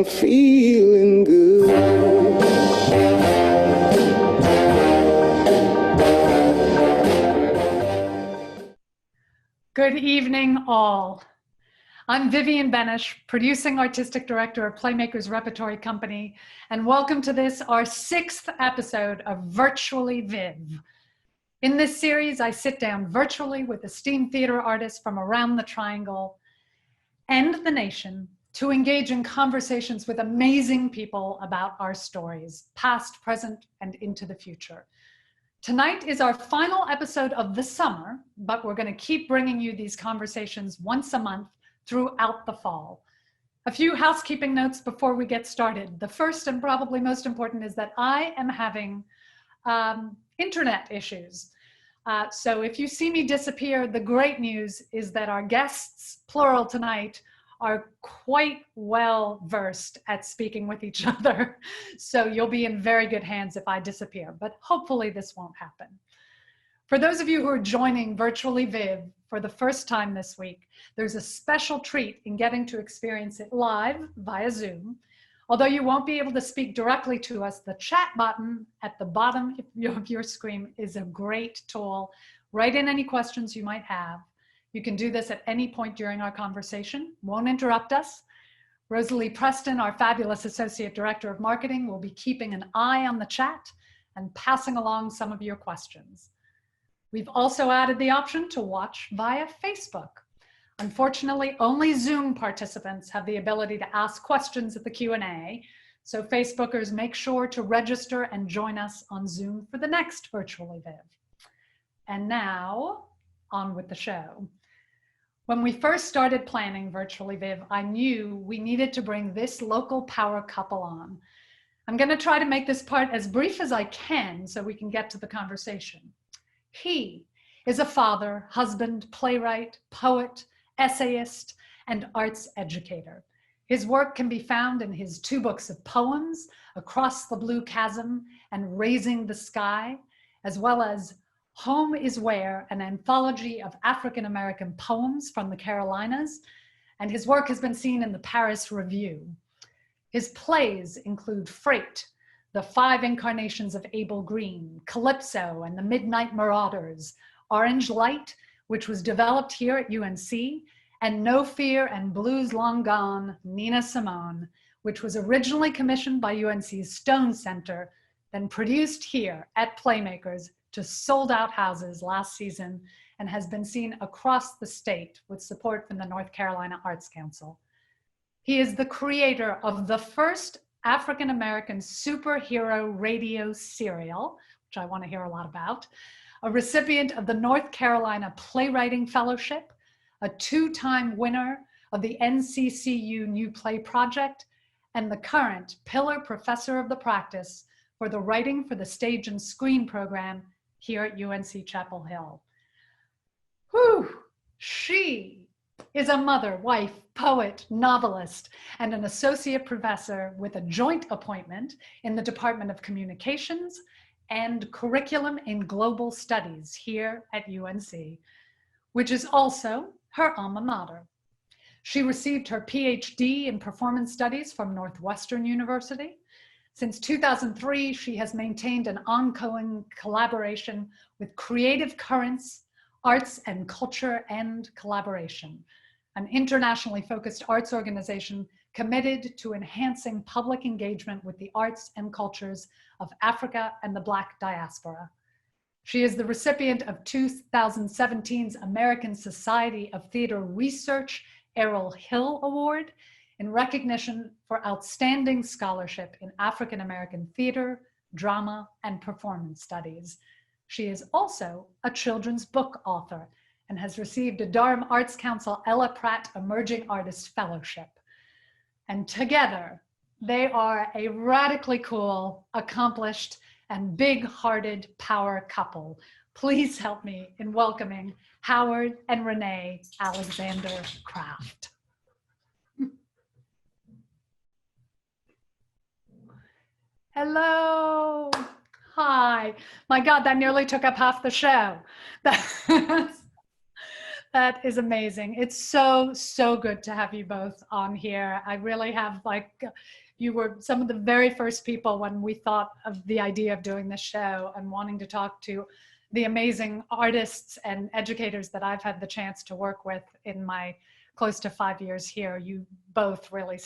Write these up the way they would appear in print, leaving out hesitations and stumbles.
I'm feeling good. Good evening, all. I'm Vivienne Benesch, producing artistic director of Playmakers Repertory Company, and welcome to this, our 6th episode of Virtually Viv. In this series, I sit down virtually with esteemed theater artists from around the Triangle and the nation to engage in conversations with amazing people about our stories, past, present, and into the future. Tonight is our final episode of the summer, but we're going to keep bringing you these conversations once a month throughout the fall. A few housekeeping notes before we get started. The first and probably most important is that I am having internet issues. So if you see me disappear, the great news is that our guests, plural tonight, are quite well versed at speaking with each other. So you'll be in very good hands if I disappear, but hopefully this won't happen. For those of you who are joining Virtually Viv for the first time this week, there's a special treat in getting to experience it live via Zoom. Although you won't be able to speak directly to us, the chat button at the bottom of your screen is a great tool. Write in any questions you might have. You can do this at any point during our conversation. Won't interrupt us. Rosalie Preston, our fabulous Associate Director of Marketing, will be keeping an eye on the chat and passing along some of your questions. We've also added the option to watch via Facebook. Unfortunately, only Zoom participants have the ability to ask questions at the Q&A, so Facebookers, make sure to register and join us on Zoom for the next Virtually Viv. And now, on with the show. When we first started planning Virtually Viv, I knew we needed to bring this local power couple on. I'm going to try to make this part as brief as I can so we can get to the conversation. He is a father, husband, playwright, poet, essayist, and arts educator. His work can be found in his 2 books of poems, Across the Blue Chasm and Raising the Sky, as well as Home is Where, an anthology of African-American poems from the Carolinas, and his work has been seen in the Paris Review. His plays include Freight, The 5 Incarnations of Abel Green, Calypso and the Midnight Marauders, Orange Light, which was developed here at UNC, and No Fear and Blues Long Gone, Nina Simone, which was originally commissioned by UNC's Stone Center, then produced here at Playmakers to sold-out houses last season and has been seen across the state with support from the North Carolina Arts Council. He is the creator of the first African-American superhero radio serial, which I want to hear a lot about, a recipient of the North Carolina Playwriting Fellowship, a 2-time winner of the NCCU New Play Project, and the current Pillar Professor of the Practice for the Writing for the Stage and Screen program here at UNC Chapel Hill. Whew, she is a mother, wife, poet, novelist, and an associate professor with a joint appointment in the Department of Communications and Curriculum in Global Studies here at UNC, which is also her alma mater. She received her PhD in Performance Studies from Northwestern University. Since 2003, she has maintained an ongoing collaboration with Creative Currents, Arts and Culture and Collaboration, an internationally focused arts organization committed to enhancing public engagement with the arts and cultures of Africa and the Black diaspora. She is the recipient of 2017's American Society of Theater Research Errol Hill Award in recognition for outstanding scholarship in African American theater, drama, and performance studies. She is also a children's book author and has received a Durham Arts Council Ella Pratt Emerging Artist Fellowship. And together, they are a radically cool, accomplished, and big-hearted power couple. Please help me in welcoming Howard and Renee Alexander Craft. Hello. Hi. My God, that nearly took up half the show. That is amazing. It's so, so good to have you both on here. I really have, like, you were some of the very first people when we thought of the idea of doing this show and wanting to talk to the amazing artists and educators that I've had the chance to work with in my close to 5 years here. You both really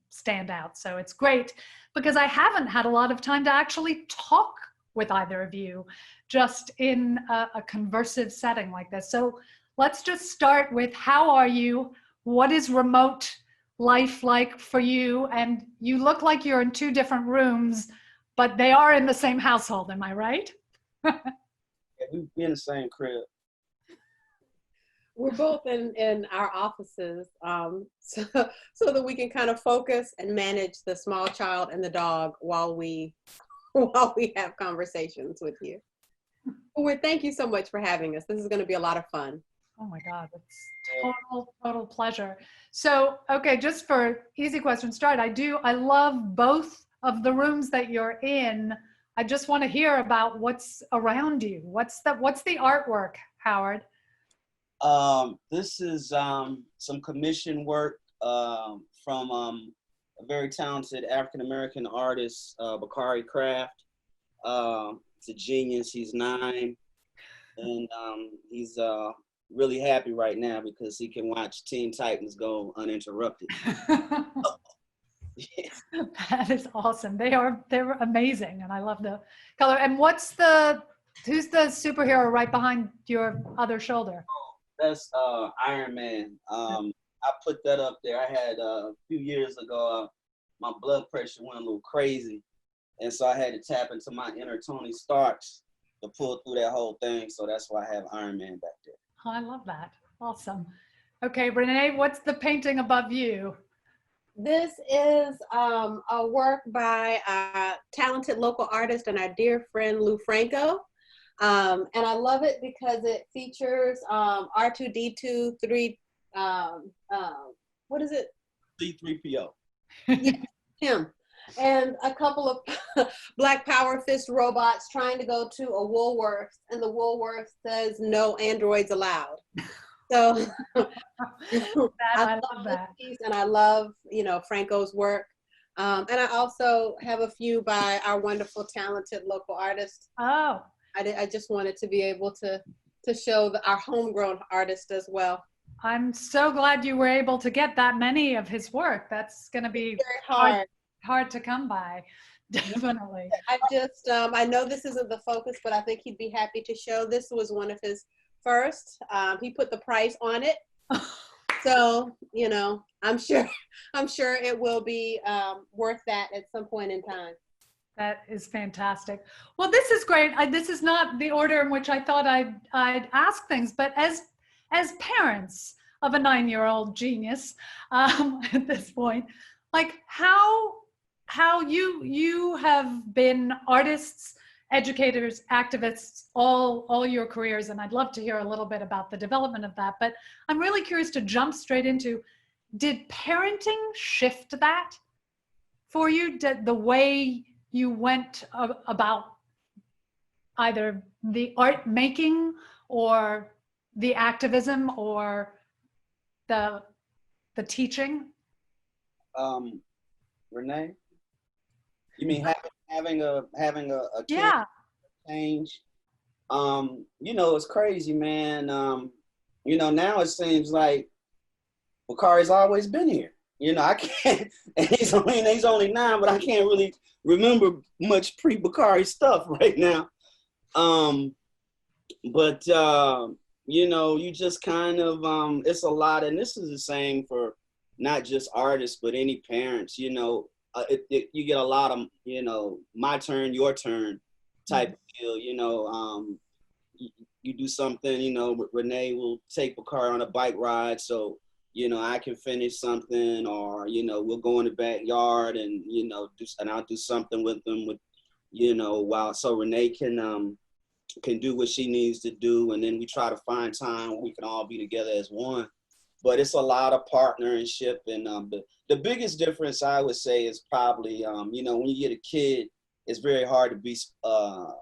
stand out. So it's great because I haven't had a lot of time to actually talk with either of you just in a conversive setting like this. So let's just start with, how are you? What is remote life like for you? And you look like you're in two different rooms, but they are in the same household. Am I right? Yeah, we in the same crib. We're both in our offices, so that we can kind of focus and manage the small child and the dog while we have conversations with you. Well, thank you so much for having us. This is going to be a lot of fun. Oh my God, it's total pleasure. So, okay, just for easy question start, I love both of the rooms that you're in. I just want to hear about what's around you. What's the artwork, Howard? This is some commission work from a very talented African-American artist, Renée Craft. He's a genius. He's 9, and he's really happy right now because he can watch Teen Titans go uninterrupted. Yeah. That is awesome. They're amazing, and I love the color. And who's the superhero right behind your other shoulder? That's Iron Man. I put that up there. I had a few years ago, my blood pressure went a little crazy, and so I had to tap into my inner Tony Starks to pull through that whole thing. So that's why I have Iron Man back there. Oh, I love that. Awesome. Okay, Renee, what's the painting above you? This is a work by a talented local artist and our dear friend Lou Franco. And I love it because it features R2D2, what is it? C3PO. Yeah, him. And a couple of Black Power fist robots trying to go to a Woolworths, and the Woolworths says no androids allowed. So I love that. Piece, and I love, Franco's work. And I also have a few by our wonderful, talented local artists. Oh. I just wanted to be able to show our homegrown artists as well. I'm so glad you were able to get that many of his work. That's going to be very hard to come by. Definitely. I know this isn't the focus, but I think he'd be happy to show. This was one of his first. He put the price on it. So, I'm sure it will be worth that at some point in time. That is fantastic. Well, this is great. This is not the order in which I thought I'd ask things, but as parents of a 9-year-old genius at this point, like how you have been artists, educators, activists all your careers, and I'd love to hear a little bit about the development of that. But I'm really curious to jump straight into, did parenting shift that for you? Did the way you went about either the art making or the activism or the teaching? Renee, you mean having a kid Yeah. change? It's crazy, man. Now it seems like Bakari's always been here. I can't, and he's only 9, but I can't really remember much pre-Bakari stuff right now. But you just kind of, it's a lot, and this is the same for not just artists, but any parents, you get a lot of, my turn, your turn type of deal, you do something, Renee will take Bakari on a bike ride, so I can finish something, or, we'll go in the backyard and, and I'll do something with them while, so Renee can do what she needs to do. And then we try to find time where we can all be together as one. But it's a lot of partnership. And the biggest difference I would say is probably, when you get a kid, it's very hard to be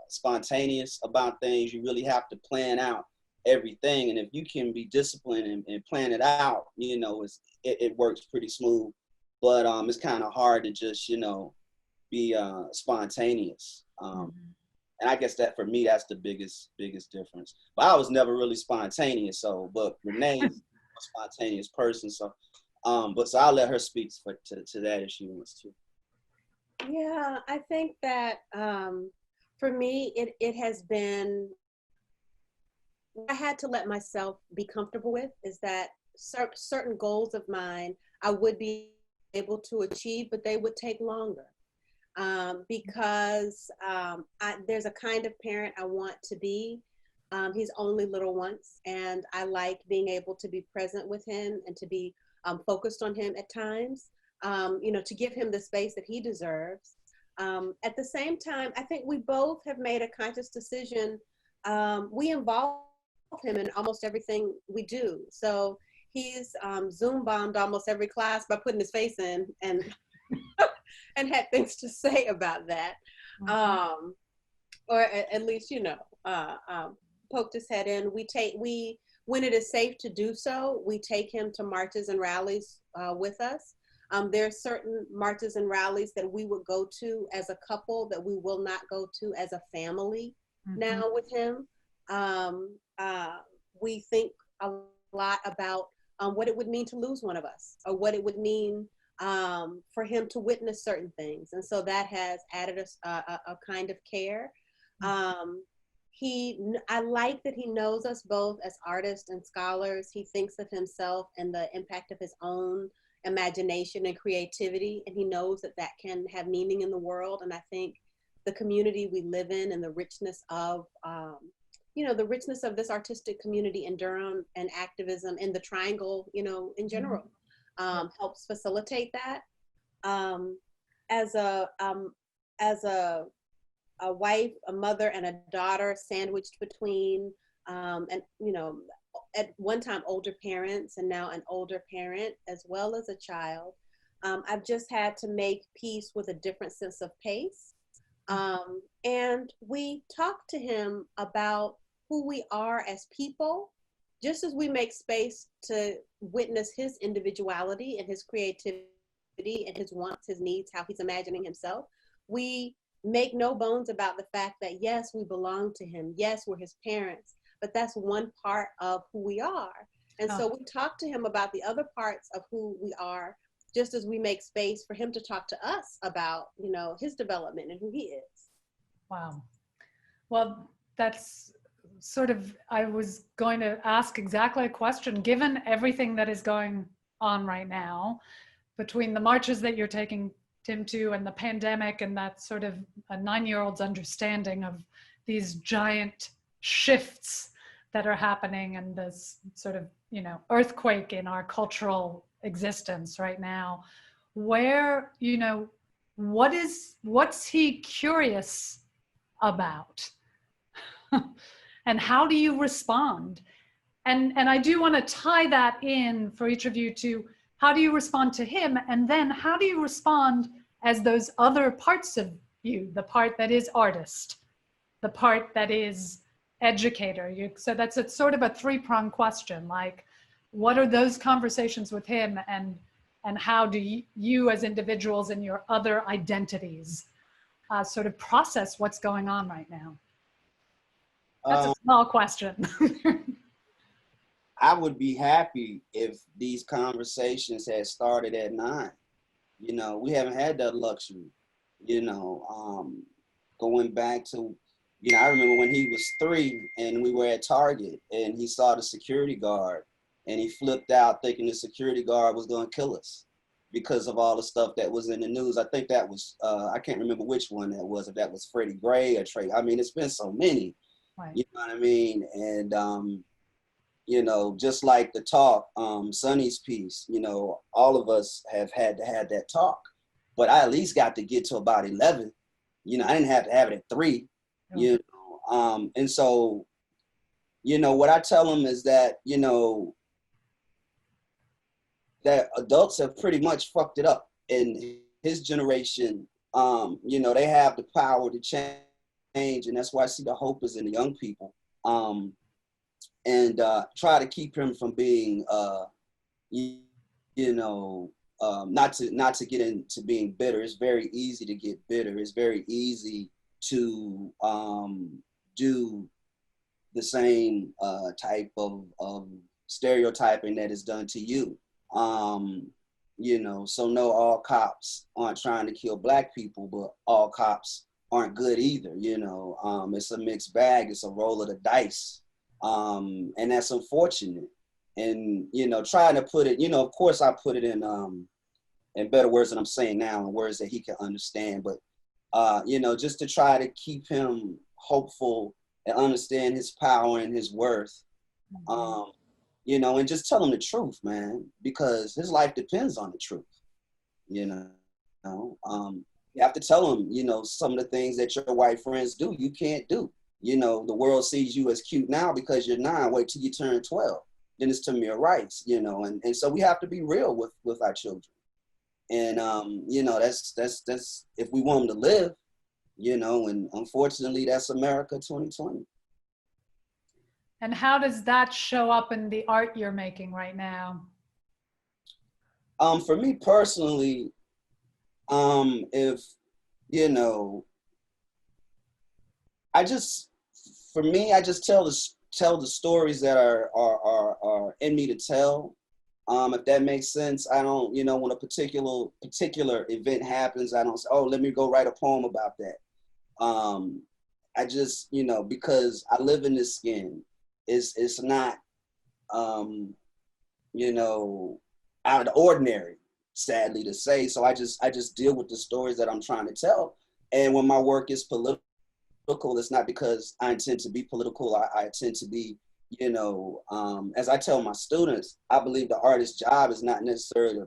spontaneous about things. You really have to plan out everything. And if you can be disciplined and plan it out, you know, it works pretty smooth. But it's kind of hard to just, you know, be spontaneous. And I guess that for me, that's the biggest difference. But I was never really spontaneous. So, but Renee is a spontaneous person. So, so I'll let her speak to that if she wants to. Yeah, I think that for me, it has been, I had to let myself be comfortable with is that certain goals of mine I would be able to achieve, but they would take longer. Because there's a kind of parent I want to be. He's only little once, and I like being able to be present with him and to be focused on him at times, you know, to give him the space that he deserves. At the same time, I think we both have made a conscious decision. We involve him in almost everything we do. So he's Zoom bombed almost every class by putting his face in and and had things to say about that. Or at least, you know, poked his head in. When it is safe to do so, we take him to marches and rallies with us. There are certain marches and rallies that we would go to as a couple that we will not go to as a family now with him. We think a lot about what it would mean to lose one of us, or what it would mean for him to witness certain things. And so that has added a kind of care. I like that he knows us both as artists and scholars. He thinks of himself and the impact of his own imagination and creativity, and he knows that that can have meaning in the world. And I think the community we live in and the richness of, you know, the richness of this artistic community in Durham and activism in the Triangle, you know, in general, helps facilitate that. As a wife, a mother, and a daughter sandwiched between, and you know, at one time older parents and now an older parent as well as a child, I've just had to make peace with a different sense of pace. And we talk to him about who we are as people, just as we make space to witness his individuality and his creativity and his wants, his needs, how he's imagining himself. We make no bones about the fact that, yes, we belong to him. Yes, we're his parents, but that's one part of who we are. And so we talk to him about the other parts of who we are, just as we make space for him to talk to us about, you know, his development and who he is. Wow. Well, that's sort of, I was going to ask exactly a question, given everything that is going on right now, between the marches that you're taking Tim to and the pandemic and that sort of a 9-year-old's understanding of these giant shifts that are happening and this sort of, you know, earthquake in our cultural existence right now, where, you know, what's he curious about? And how do you respond? And I do want to tie that in for each of you to how do you respond to him? And then how do you respond as those other parts of you, the part that is artist, the part that is educator? So that's a sort of a 3-pronged question. Like, what are those conversations with him, and how do you as individuals and your other identities sort of process what's going on right now? That's a small question. I would be happy if these conversations had started at 9. You know, we haven't had that luxury, you know, going back to, you know, I remember when he was 3 and we were at Target and he saw the security guard and he flipped out thinking the security guard was going to kill us because of all the stuff that was in the news. I think that was, I can't remember which one that was, if that was Freddie Gray or Trey. I mean, it's been so many, right. You know what I mean? And, you know, just like the talk, Sonny's piece, you know, all of us have had to have that talk, but I at least got to get to about 11. You know, I didn't have to have it at 3, you know, and so, you know, what I tell them is that, you know, that adults have pretty much fucked it up in his generation. You know, they have the power to change, and that's why I see the hope is in the young people. and try to keep him from being, not to get into being bitter. It's very easy to get bitter. It's very easy to do the same type of stereotyping that is done to you. So no, all cops aren't trying to kill Black people, but all cops aren't good either. It's a mixed bag. It's a roll of the dice. And that's unfortunate. And, trying to put it, of course I put it in better words than I'm saying now, in words that he can understand, but, just to try to keep him hopeful and understand his power and his worth, and just tell him the truth, man, because his life depends on the truth. You have to tell him, some of the things that your white friends do, you can't do. The world sees you as cute now because you're 9, wait till you turn 12. Then it's to mere rights, and so we have to be real with our children. And, that's if we want them to live, and unfortunately that's America 2020. And how does that show up in the art you're making right now? For me personally, if, I just tell the stories that are in me to tell. If that makes sense. I don't, when a particular event happens, I don't say, oh, let me go write a poem about that. I just, because I live in this skin, it's not, out of the ordinary, sadly to say. So I just deal with the stories that I'm trying to tell. And when my work is political, it's not because I intend to be political. I intend to be, as I tell my students, I believe the artist's job is not necessarily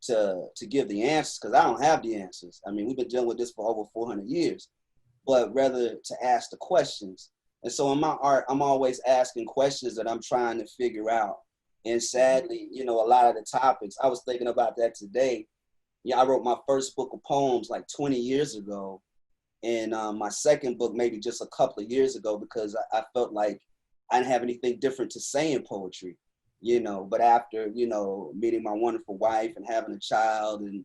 to give the answers, because I don't have the answers. I mean, we've been dealing with this for over 400 years, but rather to ask the questions. And so in my art, I'm always asking questions that I'm trying to figure out. And sadly, a lot of the topics, I was thinking about that today. I wrote my first book of poems like 20 years ago. And my second book, maybe just a couple of years ago, because I felt like I didn't have anything different to say in poetry, but after, meeting my wonderful wife and having a child and,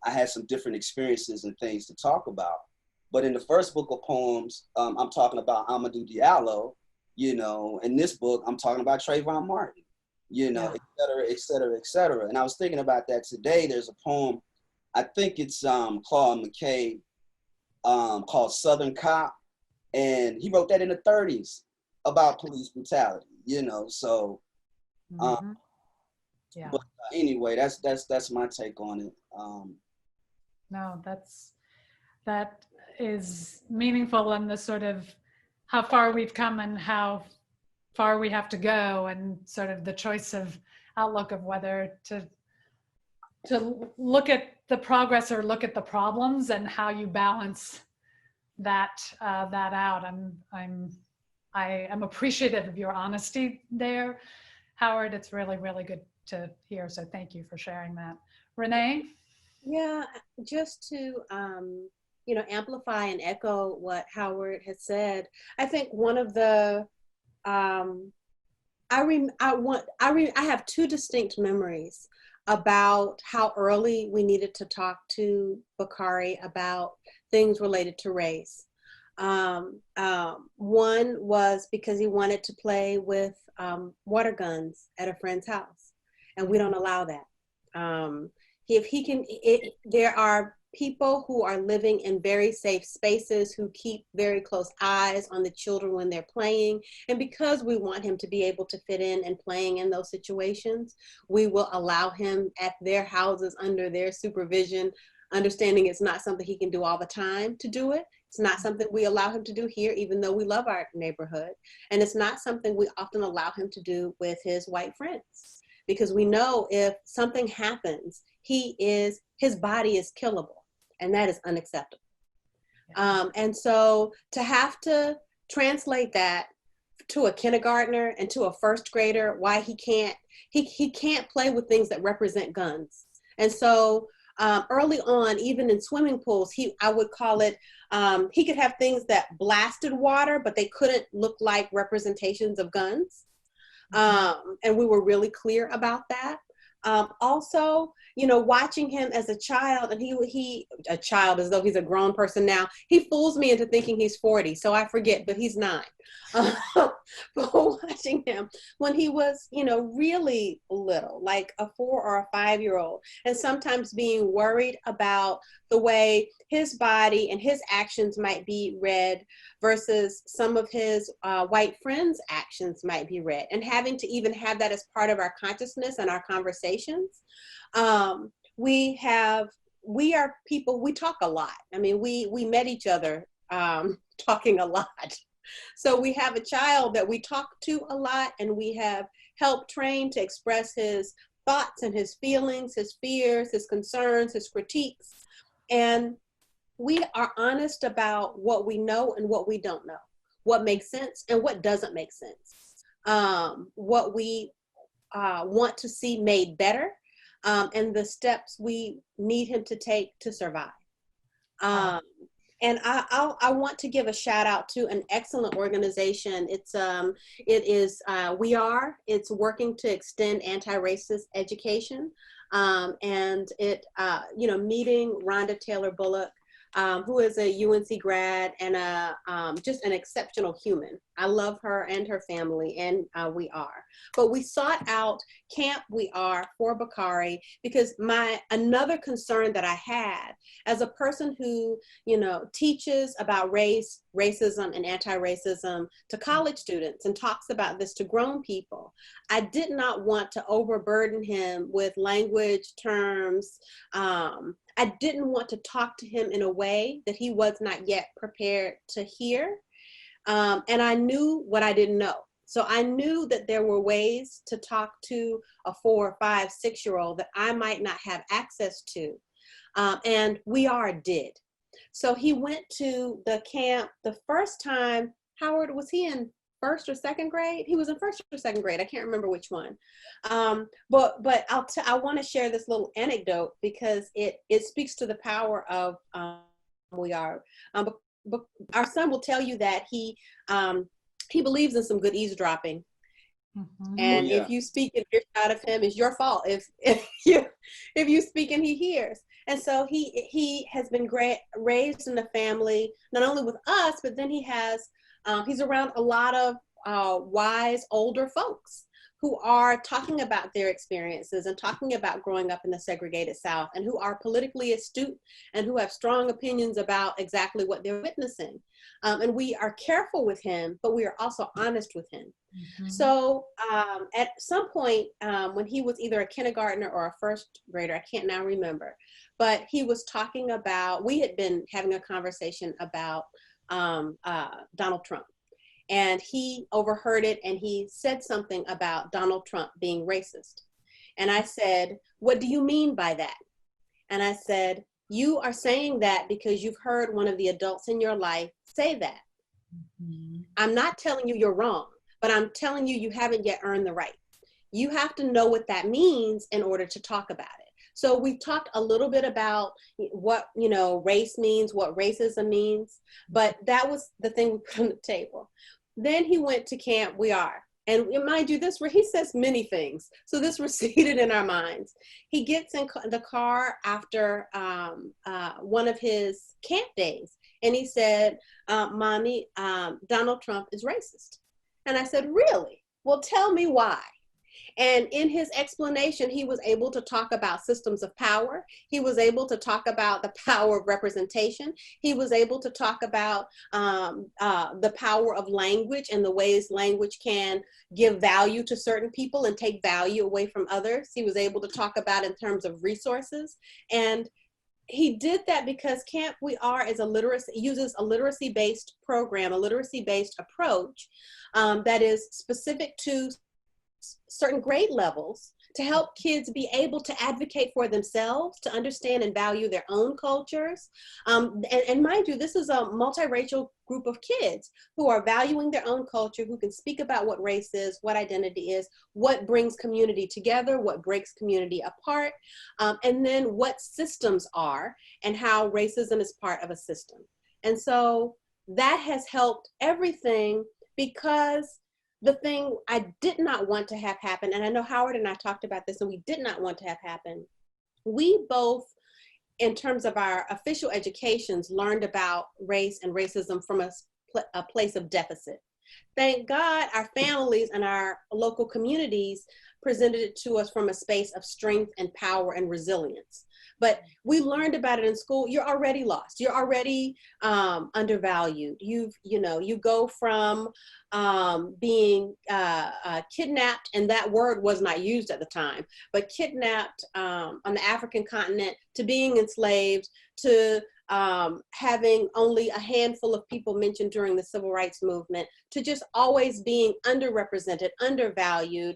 I had some different experiences and things to talk about. But in the first book of poems, I'm talking about Amadou Diallo, in this book, I'm talking about Trayvon Martin, et cetera, et cetera, et cetera. And I was thinking about that today. There's a poem, I think it's Claude McKay, called Southern Cop. And he wrote that in the 30s about police brutality, so, Yeah. But anyway, that's my take on it. No, that is meaningful, and the sort of how far we've come and how far we have to go, and sort of the choice of outlook of whether to look at the progress or look at the problems, and how you balance that out. I am appreciative of your honesty there, Howard. It's really, really good to hear. So thank you for sharing that. Renee? Yeah, just to amplify and echo what Howard has said. I think one of the I have two distinct memories about how early we needed to talk to Bakari about things related to race. One was because he wanted to play with water guns at a friend's house, and we don't allow that. There are people who are living in very safe spaces who keep very close eyes on the children when they're playing. And because we want him to be able to fit in and playing in those situations, we will allow him at their houses under their supervision, understanding it's not something he can do all the time to do it. It's not something we allow him to do here, even though we love our neighborhood. And it's not something we often allow him to do with his white friends, because we know if something happens, his body is killable, and that is unacceptable. And so to have to translate that to a kindergartner and to a first grader, why he can't play with things that represent guns. And so early on, even in swimming pools, I would call it, he could have things that blasted water, but they couldn't look like representations of guns. And we were really clear about that. Also, you know, watching him as a child, and a child as though he's a grown person now, he fools me into thinking he's 40, so I forget, but he's 9. But watching him when he was, you know, really little, like a 4 or a 5-year-old, and sometimes being worried about the way his body and his actions might be read versus some of his white friends' actions might be read, and having to even have that as part of our consciousness and our conversations. We are people, we talk a lot. I mean, we met each other talking a lot. So we have a child that we talk to a lot, and we have helped train to express his thoughts and his feelings, his fears, his concerns, his critiques. And we are honest about what we know and what we don't know, what makes sense and what doesn't make sense, what we want to see made better, and the steps we need him to take to survive. And I want to give a shout out to an excellent organization. It's working to extend anti-racist education, and meeting Rhonda Taylor Bullock, who is a UNC grad and just an exceptional human. I love her and her family, and We Are. But we sought out Camp We Are for Bakari because another concern that I had as a person who, you know, teaches about race, racism, and anti-racism to college students and talks about this to grown people, I did not want to overburden him with language terms. I didn't want to talk to him in a way that he was not yet prepared to hear. And I knew what I didn't know. So I knew that there were ways to talk to a 4, 5, 6-year-old that I might not have access to. And We Are did. So he went to the camp the first time. Howard, was he in first or second grade? He was in first or second grade. I can't remember which one. But I want to share this little anecdote because it speaks to the power of We Are. But our son will tell you that he believes in some good eavesdropping. Mm-hmm. And if you speak and hear out of him, it's your fault. If you speak and he hears. And so he has been raised in the family, not only with us, but then he's around a lot of wise older folks who are talking about their experiences and talking about growing up in the segregated South, and who are politically astute and who have strong opinions about exactly what they're witnessing. And we are careful with him, but we are also honest with him. Mm-hmm. So at some point when he was either a kindergartner or a first grader, I can't now remember, but he was talking about, we had been having a conversation about Donald Trump. And he overheard it, and he said something about Donald Trump being racist. And I said, "What do you mean by that?" And I said, "You are saying that because you've heard one of the adults in your life say that. Mm-hmm. I'm not telling you you're wrong, but I'm telling you haven't yet earned the right. You have to know what that means in order to talk about it." So we've talked a little bit about what, you know, race means, what racism means, but that was the thing we put on the table. Then he went to Camp We Are. And mind you, this where he says many things. So this receded in our minds. He gets in the car after one of his camp days. And he said, "Mommy, Donald Trump is racist." And I said, "Really? Well, tell me why." And in his explanation, he was able to talk about systems of power. He was able to talk about the power of representation. He was able to talk about the power of language and the ways language can give value to certain people and take value away from others. He was able to talk about in terms of resources. And he did that because Camp We Are uses a literacy-based program, a literacy-based approach that is specific to certain grade levels to help kids be able to advocate for themselves, to understand and value their own cultures. And mind you, this is a multiracial group of kids who are valuing their own culture, who can speak about what race is, what identity is, what brings community together, what breaks community apart, and then what systems are and how racism is part of a system. And so that has helped everything, because the thing I did not want to have happen, and I know Howard and I talked about this, and we did not want to have happen. We both, in terms of our official educations, learned about race and racism from a place of deficit. Thank God our families and our local communities presented it to us from a space of strength and power and resilience. But we learned about it in school. You're already lost. You're already undervalued. You go from being kidnapped, and that word was not used at the time, but kidnapped on the African continent, to being enslaved, to having only a handful of people mentioned during the civil rights movement, to just always being underrepresented, undervalued,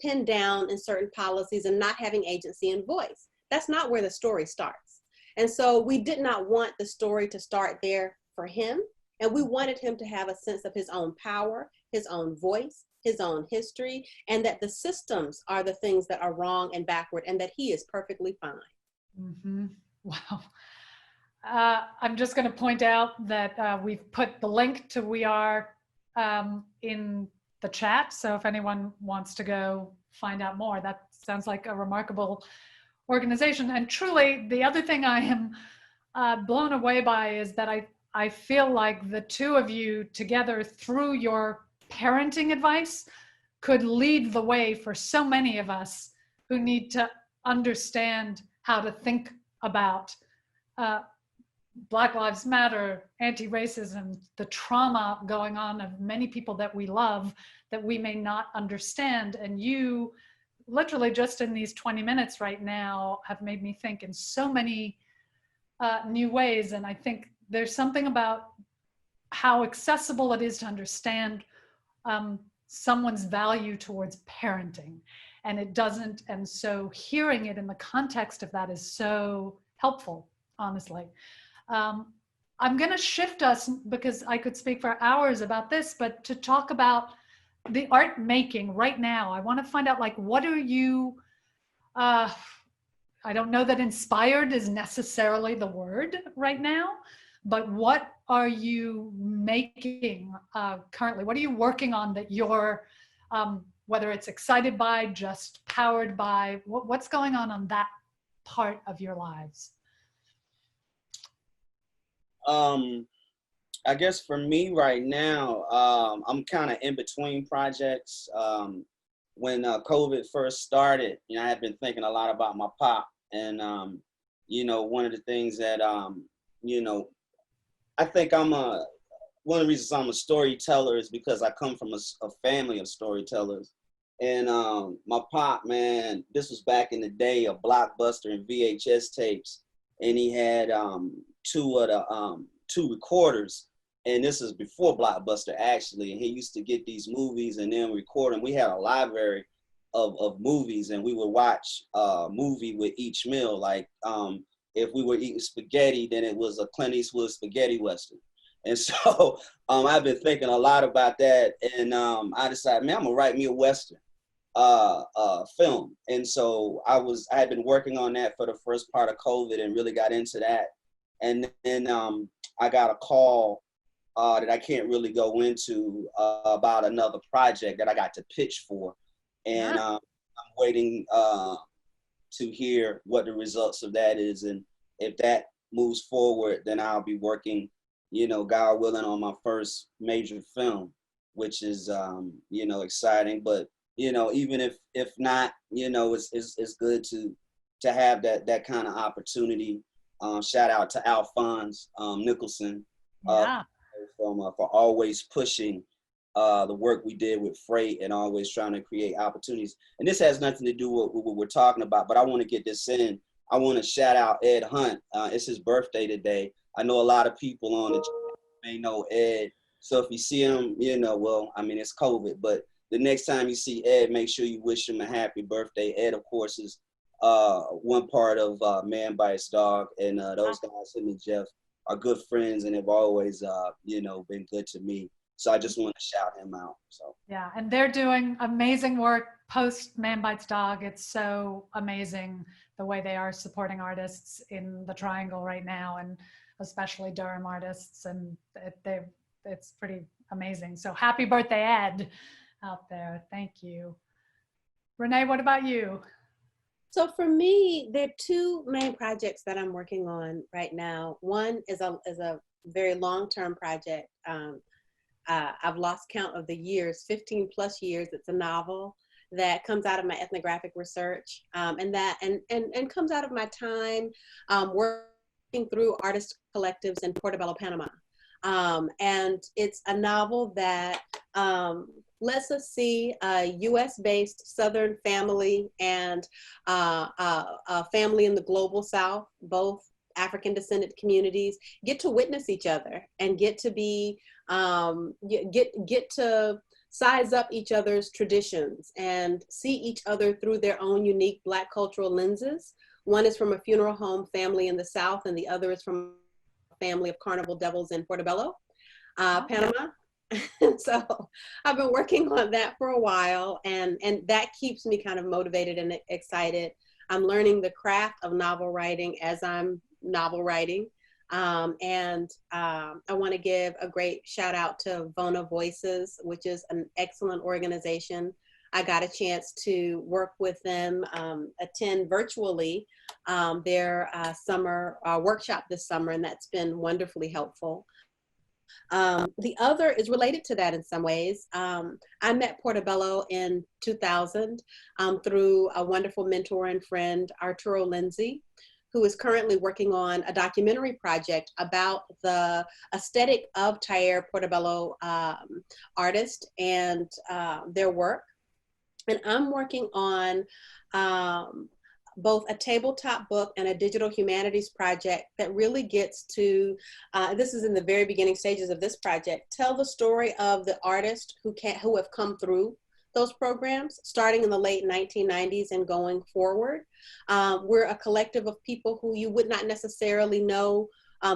pinned down in certain policies, and not having agency and voice. That's not where the story starts. And so we did not want the story to start there for him. And we wanted him to have a sense of his own power, his own voice, his own history, and that the systems are the things that are wrong and backward, and that he is perfectly fine. Mm-hmm. Wow. I'm just going to point out that we've put the link to We Are in the chat. So if anyone wants to go find out more, that sounds like a remarkable organization. And truly, the other thing I am blown away by is that I feel like the two of you together, through your parenting advice, could lead the way for so many of us who need to understand how to think about Black Lives Matter, anti-racism, the trauma going on of many people that we love that we may not understand. And you literally just in these 20 minutes right now have made me think in so many new ways. And I think there's something about how accessible it is to understand someone's value towards parenting, and it doesn't. And so hearing it in the context of that is so helpful, honestly. I'm going to shift us, because I could speak for hours about this, but to talk about the art making right now. I want to find out, like, what are you, I don't know that inspired is necessarily the word right now, but what are you making currently? What are you working on that you're, whether it's excited by, just powered by, what's going on that part of your lives? I guess for me right now, I'm kind of in between projects. When COVID first started, I had been thinking a lot about my pop, and one of the things that I think one of the reasons I'm a storyteller is because I come from a family of storytellers. And my pop, man, this was back in the day of Blockbuster and VHS tapes, and he had two recorders, and this is before Blockbuster actually, and he used to get these movies and then record them. We had a library of movies, and we would watch a movie with each meal. Like if we were eating spaghetti, then it was a Clint Eastwood spaghetti western. And so I've been thinking a lot about that, and I decided, man, I'm gonna write me a western film. And so I had been working on that for the first part of COVID and really got into that. And then I got a call that I can't really go into about another project that I got to pitch for. And I'm waiting to hear what the results of that is. And if that moves forward, then I'll be working, God willing, on my first major film, which is, exciting. But, even if not, it's good to have that kind of opportunity. Shout out to Alphonse Nicholson for always pushing the work we did with Freight and always trying to create opportunities. And this has nothing to do with what we're talking about, but I want to get this in. I want to shout out Ed Hunt. It's his birthday today. I know a lot of people on the chat may know Ed. So if you see him, it's COVID, but the next time you see Ed, make sure you wish him a happy birthday. Ed, of course, is one part of Man Bites Dog, and those guys, him and Jeff, are good friends and have always, you know, been good to me. So I just want to shout him out. So yeah, and they're doing amazing work post Man Bites Dog. It's so amazing the way they are supporting artists in the Triangle right now, and especially Durham artists, and it's pretty amazing. So happy birthday, Ed, out there. Thank you. Renee, what about you? So for me, there are two main projects that I'm working on right now. One is a very long-term project. I've lost count of the years, 15 plus years. It's a novel that comes out of my ethnographic research, and comes out of my time working through artist collectives in Portobello, Panama. And it's a novel that lets us see a US-based Southern family and a family in the global South, both African descendant communities, get to witness each other and get to be, get to size up each other's traditions and see each other through their own unique Black cultural lenses. One is from a funeral home family in the South, and the other is from a family of carnival devils in Portobello, Panama. So I've been working on that for a while, and that keeps me kind of motivated and excited. I'm learning the craft of novel writing as I'm novel writing. I want to give a great shout out to Vona Voices, which is an excellent organization. I got a chance to work with them, attend virtually their summer workshop this summer, and that's been wonderfully helpful. The other is related to that in some ways. I met Portobello in 2000 through a wonderful mentor and friend, Arturo Lindsay, who is currently working on a documentary project about the aesthetic of Tair Portobello artists and their work. And I'm working on both a tabletop book and a digital humanities project that really gets to, this is in the very beginning stages of this project, tell the story of the artists who have come through those programs, starting in the late 1990s and going forward. We're a collective of people who you would not necessarily know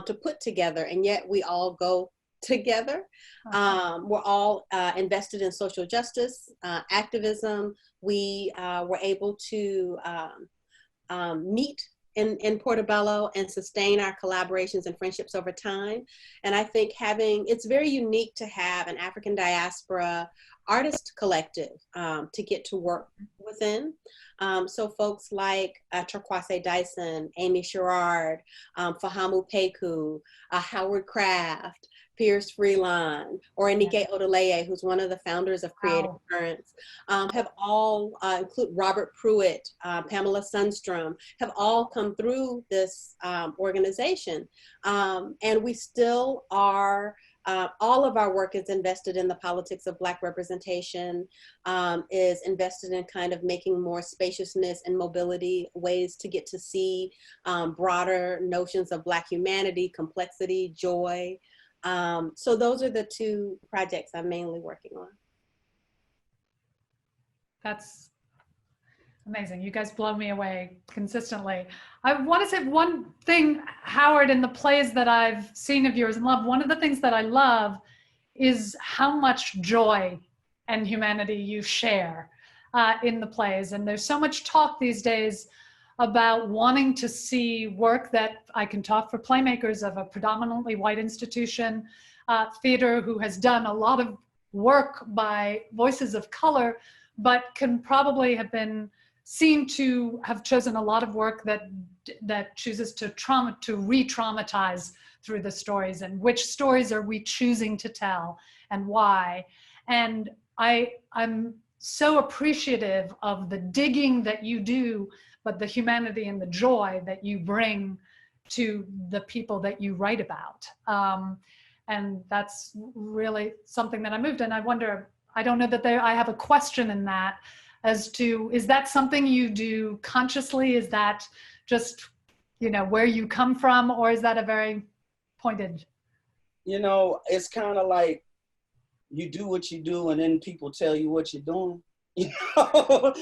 to put together, and yet we all go together. We're all invested in social justice, activism. We were able to meet in Portobello and sustain our collaborations and friendships over time. And I think it's very unique to have an African diaspora artist collective to get to work within. So folks like Turquoise Dyson, Amy Sherrard, Fahamu Peku, Howard Craft, Pierce Freeland, or Enike Odeleye, who's one of the founders of Creative Currents, have all, include Robert Pruitt, Pamela Sundstrom, have all come through this organization. And we still are, all of our work is invested in the politics of Black representation, is invested in kind of making more spaciousness and mobility, ways to get to see broader notions of Black humanity, complexity, joy. So those are the two projects I'm mainly working on. That's amazing. You guys blow me away consistently. I want to say one thing, Howard, in the plays that I've seen of yours and love, one of the things that I love is how much joy and humanity you share in the plays. And there's so much talk these days about wanting to see work that I can talk for Playmakers of a predominantly white institution, theater who has done a lot of work by voices of color, but can probably have been seen to have chosen a lot of work that chooses to re-traumatize through the stories, and which stories are we choosing to tell and why. And I'm so appreciative of the digging that you do, but the humanity and the joy that you bring to the people that you write about. And that's really something that I'm moved in. I wonder, I don't know that I have a question in that as to, is that something you do consciously? Is that just, you know, where you come from, or is that a very pointed? You know, it's kind of like, you do what you do and then people tell you what you're doing, you know?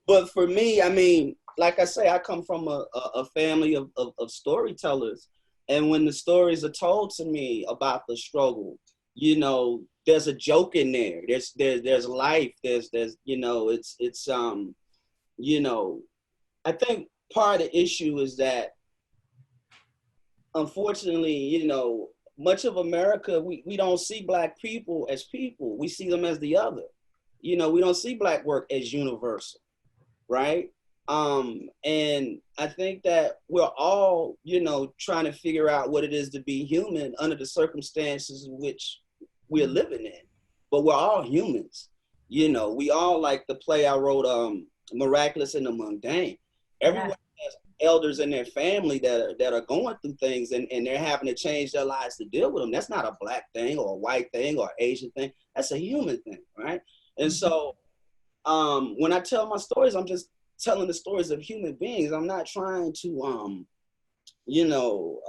But for me, I mean, like I say, I come from a family of storytellers. And when the stories are told to me about the struggle, you know, there's a joke in there. There's life. There's, you know, it's, you know, I think part of the issue is that, unfortunately, you know, much of America, we don't see Black people as people. We see them as the other. You know, we don't see Black work as universal, right? And I think that we're all, you know, trying to figure out what it is to be human under the circumstances in which we're living in. But we're all humans. You know, we all, like the play I wrote, Miraculous in the Mundane. Everyone has elders in their family that are going through things, and they're having to change their lives to deal with them. That's not a Black thing or a white thing or Asian thing. That's a human thing, right? And so when I tell my stories, I'm just telling the stories of human beings. I'm not trying to, you know,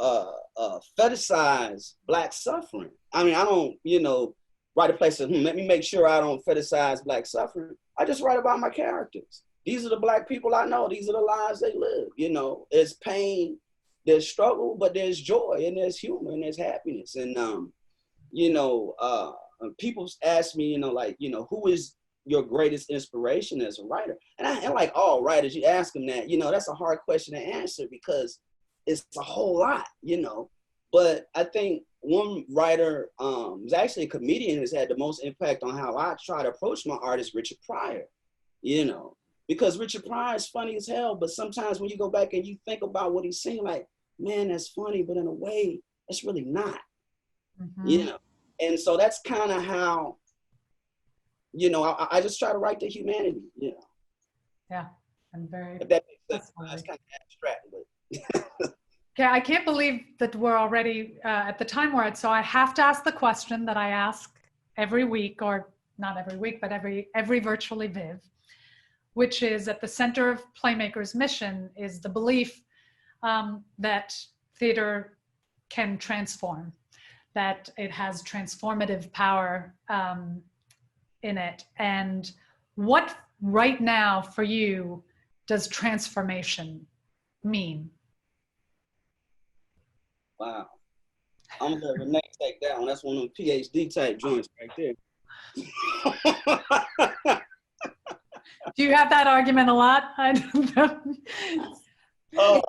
fetishize Black suffering. I mean, I don't, you know, write a place of, let me make sure I don't fetishize Black suffering. I just write about my characters. These are the Black people I know. These are the lives they live. You know, there's pain, there's struggle, but there's joy, and there's humor, and there's happiness. And, you know, people ask me, you know, like, you know, who is your greatest inspiration as a writer? And like all writers, you ask them that, you know, that's a hard question to answer because it's a whole lot, you know. But I think one writer, who's actually a comedian, has had the most impact on how I try to approach my art is Richard Pryor, you know. Because Richard Pryor is funny as hell, but sometimes when you go back and you think about what he's saying, like, man, that's funny, but in a way, that's really not, you know? And so that's kind of how, you know, I just try to write the humanity, you know? Yeah, I'm very... If that makes sense. That's kind of abstract, but... Okay, I can't believe that we're already at the time we're at, so I have to ask the question that I ask every week, or not every week, but every virtually Viv, which is at the center of Playmakers' mission is the belief that theater can transform, that it has transformative power in it. And what right now for you does transformation mean? Wow. I'm gonna let Renee take that one. That's one of them PhD type joints right there. Do you have that argument a lot? I don't know. Oh,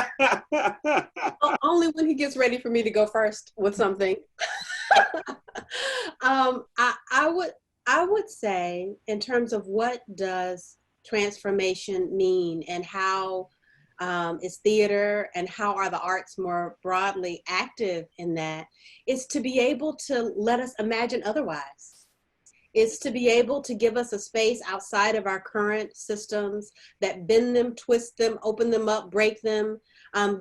man. Well, only when he gets ready for me to go first with something. I would say, in terms of what does transformation mean and how is theater and how are the arts more broadly active in that, is to be able to let us imagine otherwise. Is to be able to give us a space outside of our current systems that bend them, twist them, open them up, break them,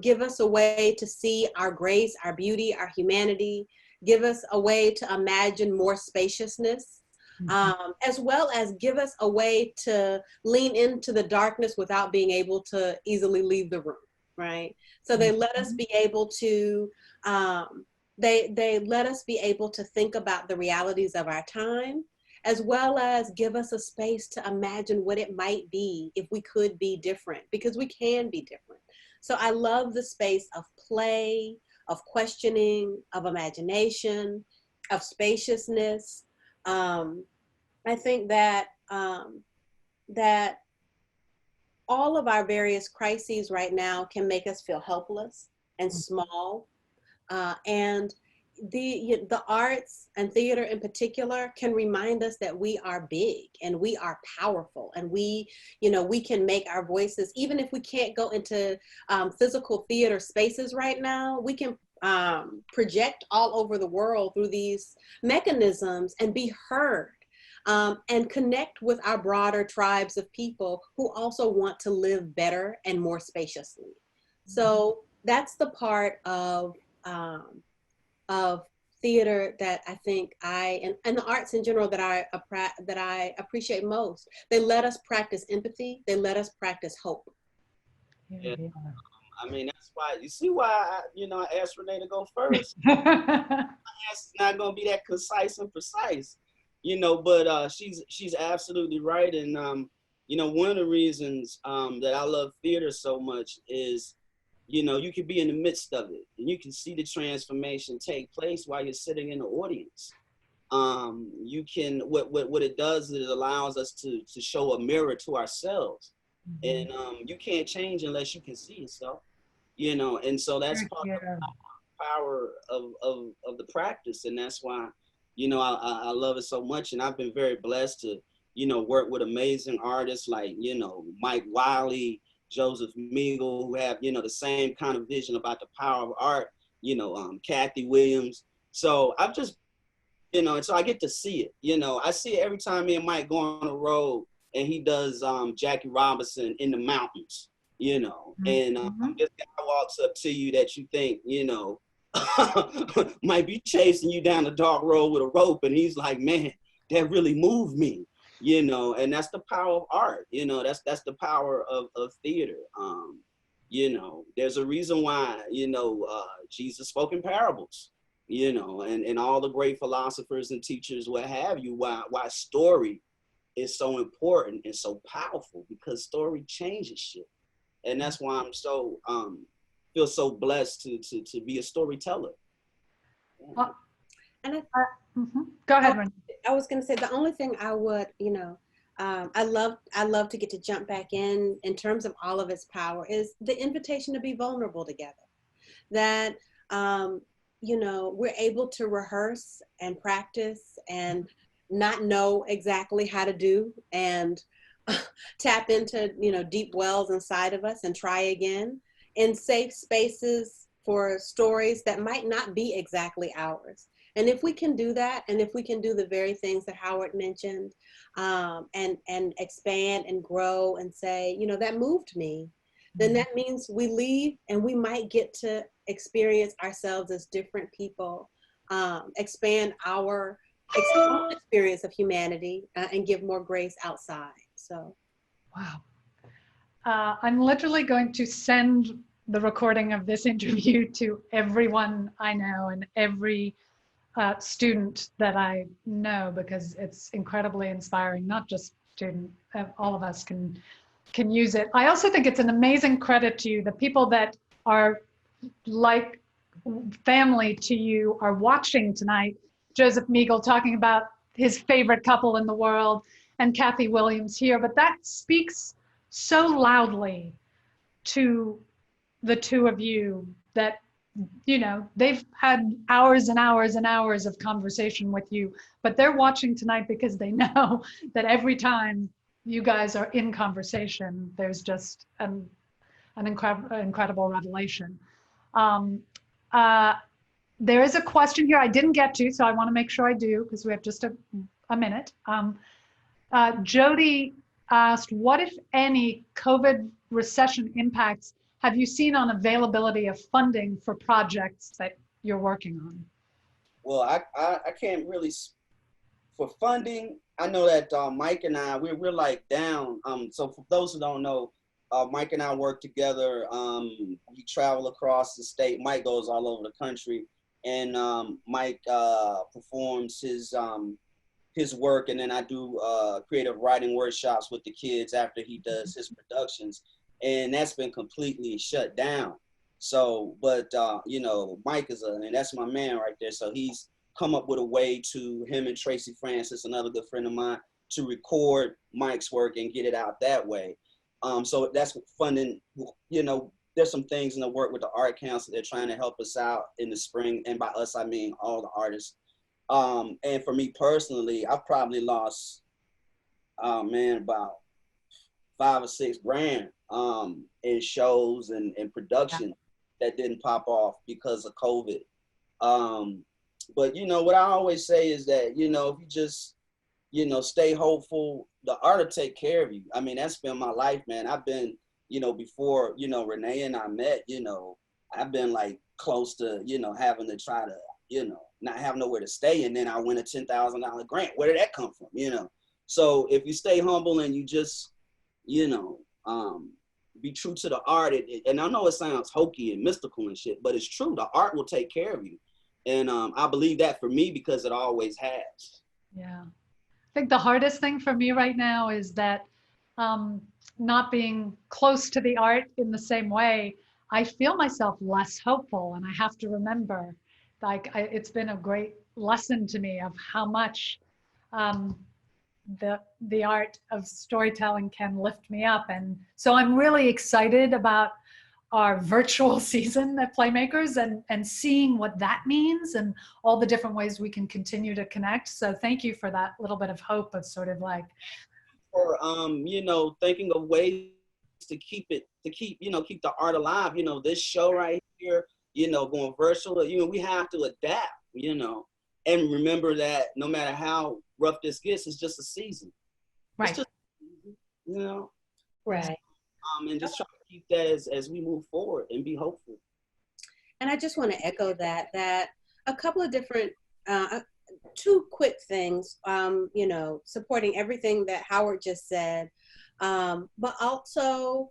give us a way to see our grace, our beauty, our humanity, give us a way to imagine more spaciousness, as well as give us a way to lean into the darkness without being able to easily leave the room, right? So they let us be able to, they let us be able to think about the realities of our time, as well as give us a space to imagine what it might be if we could be different, because we can be different. So I love the space of play, of questioning, of imagination, of spaciousness. I think that that all of our various crises right now can make us feel helpless and small, and the arts and theater in particular can remind us that we are big and we are powerful, and we can make our voices, even if we can't go into physical theater spaces right now, we can project all over the world through these mechanisms and be heard, and connect with our broader tribes of people who also want to live better and more spaciously. So that's the part of theater that I think and the arts in general that I appreciate most. They let us practice empathy. They let us practice hope. Yeah. I mean, that's why, you see why, I asked Renee to go first. It's not going to be that concise and precise, but she's absolutely right. And, one of the reasons that I love theater so much is, you can be in the midst of it and you can see the transformation take place while you're sitting in the audience. You can, what it does is it allows us to show a mirror to ourselves. And you can't change unless you can see yourself, and so that's part of the power of the practice. And that's why, I love it so much. And I've been very blessed to, work with amazing artists like, Mike Wiley, Joseph Meagle, who have, the same kind of vision about the power of art, Kathy Williams. So I've just, and so I get to see it, I see it every time me and Mike go on the road and he does Jackie Robinson in the mountains, and this guy walks up to you that you think, might be chasing you down the dark road with a rope. And he's like, man, that really moved me, and that's the power of art. That's the power of theater. There's a reason why, Jesus spoke in parables, and all the great philosophers and teachers, what have you, why story is so important and so powerful, because story changes shit. And that's why I'm so, feel so blessed to be a storyteller. And Go ahead, Renee. I was going to say, the only thing I would, I love to get to jump back in terms of all of its power, is the invitation to be vulnerable together. That, we're able to rehearse and practice and not know exactly how to do, and tap into, deep wells inside of us and try again in safe spaces for stories that might not be exactly ours. And if we can do that, and if we can do the very things that Howard mentioned, and expand and grow and say, that moved me, then that means we leave and we might get to experience ourselves as different people, expand our experience of humanity, and give more grace outside. So, wow. I'm literally going to send the recording of this interview to everyone I know and every student that I know, because it's incredibly inspiring. Not just student, all of us can use it. I also think it's an amazing credit to you. The people that are like family to you are watching tonight. Joseph Meagle talking about his favorite couple in the world, and Kathy Williams here, but that speaks so loudly to the two of you that, they've had hours and hours and hours of conversation with you, but they're watching tonight because they know that every time you guys are in conversation, there's just an incredible revelation. There is a question here I didn't get to, so I want to make sure I do, because we have just a minute. Jody asked, what, if any, COVID recession impacts have you seen on availability of funding for projects that you're working on? Well, I can't really, for funding, I know that Mike and I, we're like down. So for those who don't know, Mike and I work together. We travel across the state. Mike goes all over the country, and Mike performs his work, and then I do creative writing workshops with the kids after he does his productions, and that's been completely shut down. So, but Mike and that's my man right there. So he's come up with a way to, him and Tracy Francis, another good friend of mine, to record Mike's work and get it out that way. So that's funding. There's some things in the work with the Art Council. They're trying to help us out in the spring, and by us I mean all the artists. And for me personally, I've probably lost, about $5 or $6 grand in shows and production that didn't pop off because of COVID. But what I always say is that, if you just, stay hopeful, the art will take care of you. I mean, that's been my life, man. I've been, before, Renee and I met, I've been like close to, having to try to, not have nowhere to stay. And then I win a $10,000 grant. Where did that come from? So if you stay humble and you just, be true to the art. And I know it sounds hokey and mystical and shit, but it's true. The art will take care of you. And I believe that for me because it always has. Yeah. I think the hardest thing for me right now is that not being close to the art in the same way, I feel myself less hopeful. And I have to remember, like, it's been a great lesson to me of how much the art of storytelling can lift me up. And so I'm really excited about our virtual season at Playmakers and seeing what that means and all the different ways we can continue to connect. So thank you for that little bit of hope of sort of like, or you know, thinking of ways to keep the art alive. You know, this show right here, you know, going virtual, you know, we have to adapt, you know, and remember that no matter how rough this gets, it's just a season. right. It's just, you know, Right. and just try to keep that as we move forward and be hopeful. And I just want to echo that a couple of different, two quick things, you know, supporting everything that Howard just said, but also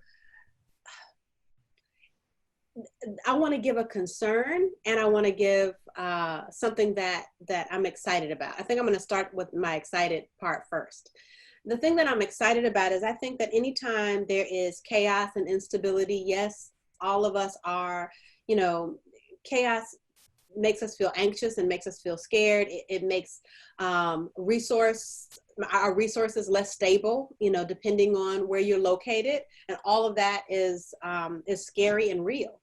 I want to give a concern and I want to give something that I'm excited about. I think I'm going to start with my excited part first. The thing that I'm excited about is I think that anytime there is chaos and instability, yes, all of us are, you know, chaos makes us feel anxious and makes us feel scared. It makes our resources less stable, you know, depending on where you're located. And all of that is scary and real.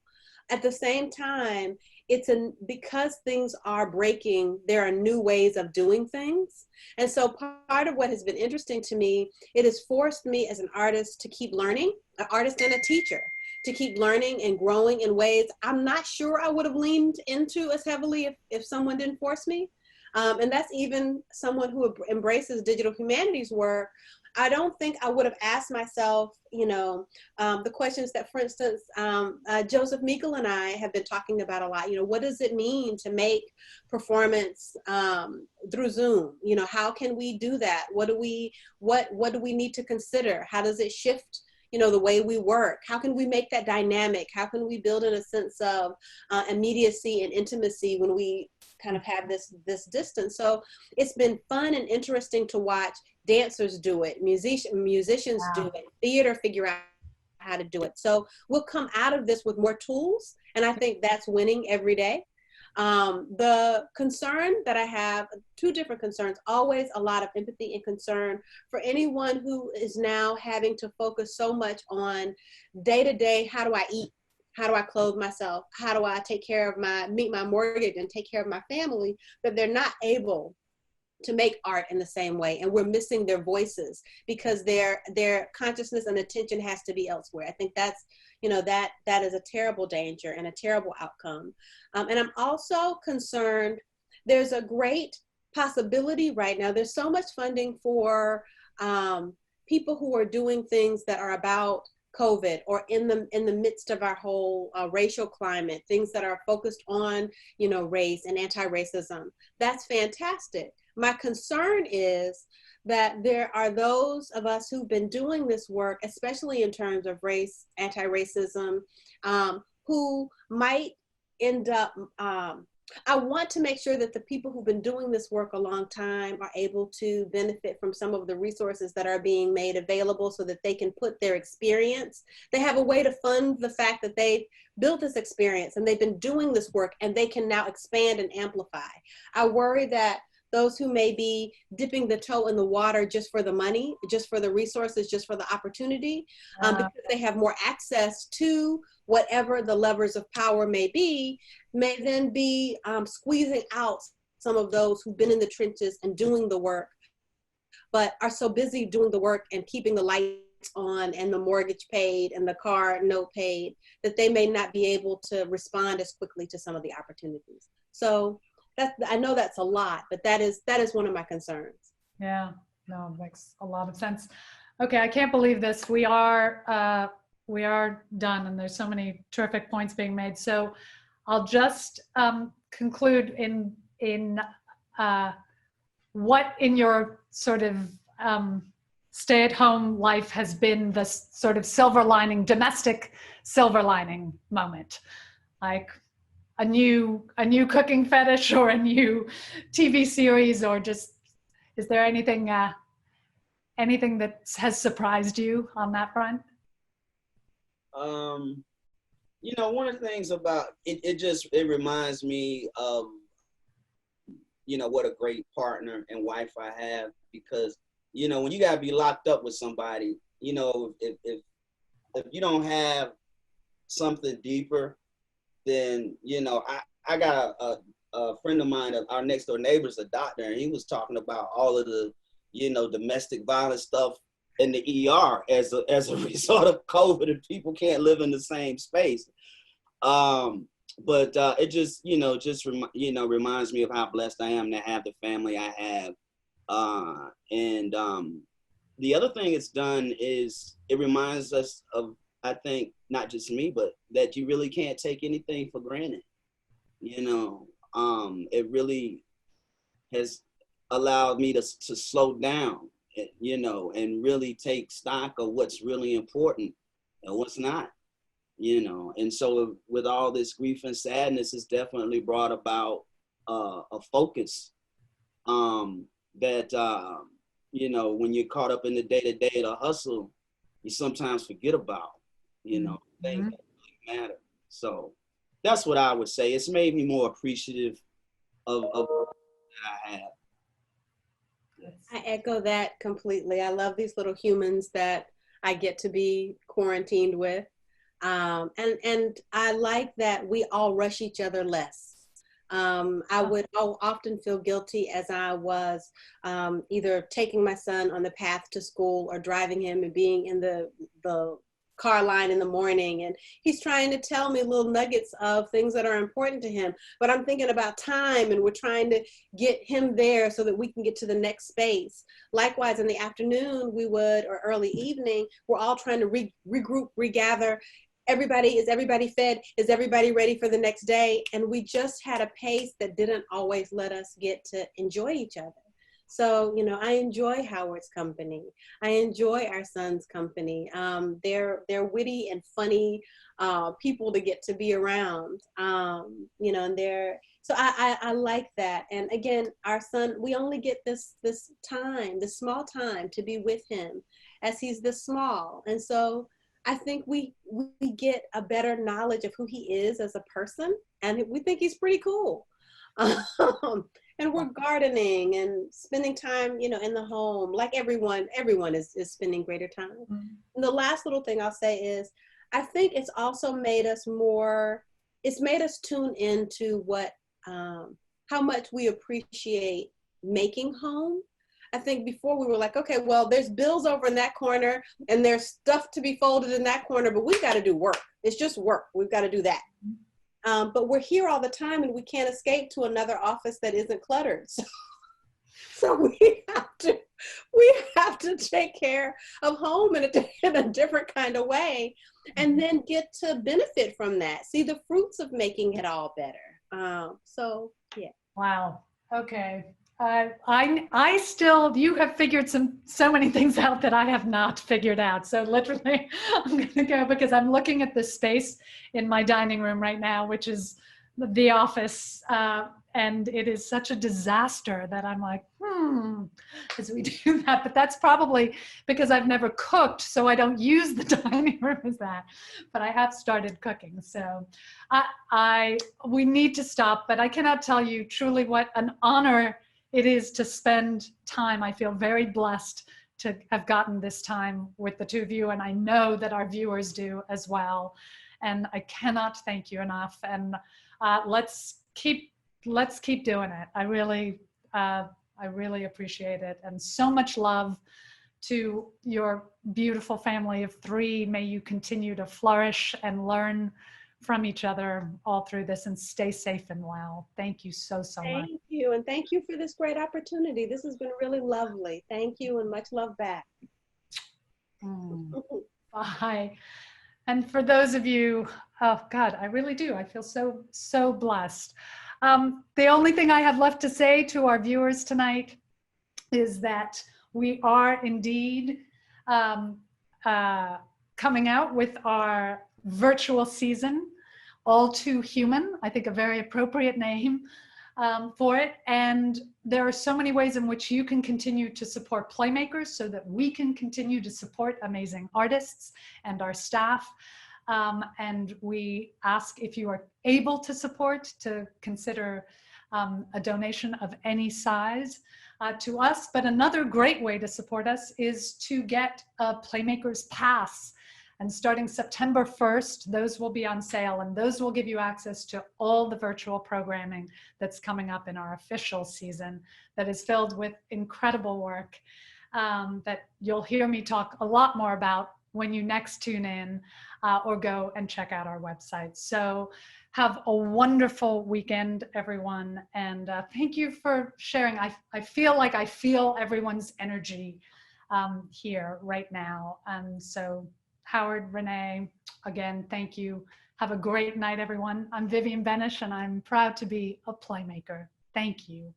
At the same time, because things are breaking, there are new ways of doing things. And so part of what has been interesting to me, it has forced me as an artist to keep learning, an artist and a teacher, to keep learning and growing in ways I'm not sure I would have leaned into as heavily if someone didn't force me. And that's even someone who embraces digital humanities work. I don't think I would have asked myself, you know, the questions that, for instance, Joseph Meikle and I have been talking about a lot. You know, what does it mean to make performance through Zoom? You know, how can we do that? What do we need to consider? How does it shift, you know, the way we work? How can we make that dynamic? How can we build in a sense of immediacy and intimacy when we kind of have this distance? So it's been fun and interesting to watch dancers do it, musicians Wow. do it, theater figure out how to do it. So we'll come out of this with more tools, and I think that's winning every day. The concern that I have, two different concerns, always a lot of empathy and concern for anyone who is now having to focus so much on day-to-day, how do I eat? How do I clothe myself? How do I take care of meet my mortgage and take care of my family? That they're not able to make art in the same way, and we're missing their voices because their consciousness and attention has to be elsewhere. I think that's, you know, that is a terrible danger and a terrible outcome. And I'm also concerned, there's a great possibility right now, there's so much funding for people who are doing things that are about COVID or in the midst of our whole racial climate, things that are focused on, you know, race and anti-racism. That's fantastic. My concern is that there are those of us who've been doing this work, especially in terms of race, anti-racism, who might end up, I want to make sure that the people who've been doing this work a long time are able to benefit from some of the resources that are being made available so that they can put their experience. They have a way to fund the fact that they've built this experience and they've been doing this work and they can now expand and amplify. I worry that those who may be dipping the toe in the water just for the money, just for the resources, just for the opportunity, because they have more access to whatever the levers of power may be, may then be squeezing out some of those who've been in the trenches and doing the work, but are so busy doing the work and keeping the lights on and the mortgage paid and the car note paid that they may not be able to respond as quickly to some of the opportunities. So I know that's a lot, but that is one of my concerns. Yeah, no, it makes a lot of sense. Okay, I can't believe this. We are done, and there's so many terrific points being made. So I'll just conclude in what in your sort of stay-at-home life has been the sort of silver lining, domestic silver lining moment, like a new cooking fetish or a new TV series, or just, is there anything anything that has surprised you on that front? You know, one of the things about it, it reminds me of, you know, what a great partner and wife I have, because, you know, when you gotta be locked up with somebody, you know, if you don't have something deeper, then, you know, I got a friend of mine, our next door neighbor's a doctor, and he was talking about all of the, you know, domestic violence stuff in the ER as a result of COVID, and people can't live in the same space. But it just, you know, reminds me of how blessed I am to have the family I have. And the other thing it's done is it reminds us of, I think, not just me, but that you really can't take anything for granted. You know, it really has allowed me to slow down, you know, and really take stock of what's really important and what's not, you know. And so with all this grief and sadness, it's definitely brought about a focus that, you know, when you're caught up in the day-to-day, the hustle, you sometimes forget about, you know, things that really matter. So that's what I would say. It's made me more appreciative of what I have. I echo that completely. I love these little humans that I get to be quarantined with. And I like that we all rush each other less. I'll often feel guilty as I was either taking my son on the path to school or driving him and being in the car line in the morning, and he's trying to tell me little nuggets of things that are important to him, but I'm thinking about time, and we're trying to get him there so that we can get to the next space. Likewise, in the afternoon, or early evening, we're all trying to regroup, regather. Is everybody fed? Is everybody ready for the next day? And we just had a pace that didn't always let us get to enjoy each other. So, you know, I enjoy Howard's company. I enjoy our son's company. They're witty and funny people to get to be around. You know, and so I like that. And again, our son, we only get this small time to be with him as he's this small. And so I think we get a better knowledge of who he is as a person, and we think he's pretty cool. And we're gardening and spending time, you know, in the home, like everyone is spending greater time. Mm-hmm. And the last little thing I'll say is, I think it's also made us tune into how much we appreciate making home. I think before we were like, okay, well, there's bills over in that corner and there's stuff to be folded in that corner, but we've got to do work. It's just work. We've got to do that. But we're here all the time, and we can't escape to another office that isn't cluttered. So we have to take care of home in a different kind of way, and then get to benefit from that. See the fruits of making it all better. So yeah. Wow. Okay. You have figured so many things out that I have not figured out. So literally I'm going to go, because I'm looking at the space in my dining room right now, which is the office. And it is such a disaster that I'm like, as we do that. But that's probably because I've never cooked, so I don't use the dining room as that. But I have started cooking. So we need to stop, but I cannot tell you truly what an honor it is to spend time. I feel very blessed to have gotten this time with the two of you, and I know that our viewers do as well. And I cannot thank you enough. And let's keep doing it. I really appreciate it. And so much love to your beautiful family of 3. May you continue to flourish and learn from each other all through this, and stay safe and well. Thank you so much. Thank you. And thank you for this great opportunity. This has been really lovely. Thank you, and much love back. Bye. And for those of you, oh God, I really do. I feel so blessed. The only thing I have left to say to our viewers tonight is that we are indeed coming out with our virtual season, All Too Human. I think a very appropriate name for it. And there are so many ways in which you can continue to support Playmakers so that we can continue to support amazing artists and our staff. And we ask, if you are able to support, to consider a donation of any size to us. But another great way to support us is to get a Playmakers Pass. And starting September 1st, those will be on sale, and those will give you access to all the virtual programming that's coming up in our official season that is filled with incredible work that you'll hear me talk a lot more about when you next tune in or go and check out our website. So have a wonderful weekend, everyone. And thank you for sharing. I feel like I feel everyone's energy here right now. And so Howard, Renee, again, thank you. Have a great night, everyone. I'm Vivienne Benesch, and I'm proud to be a Playmaker. Thank you.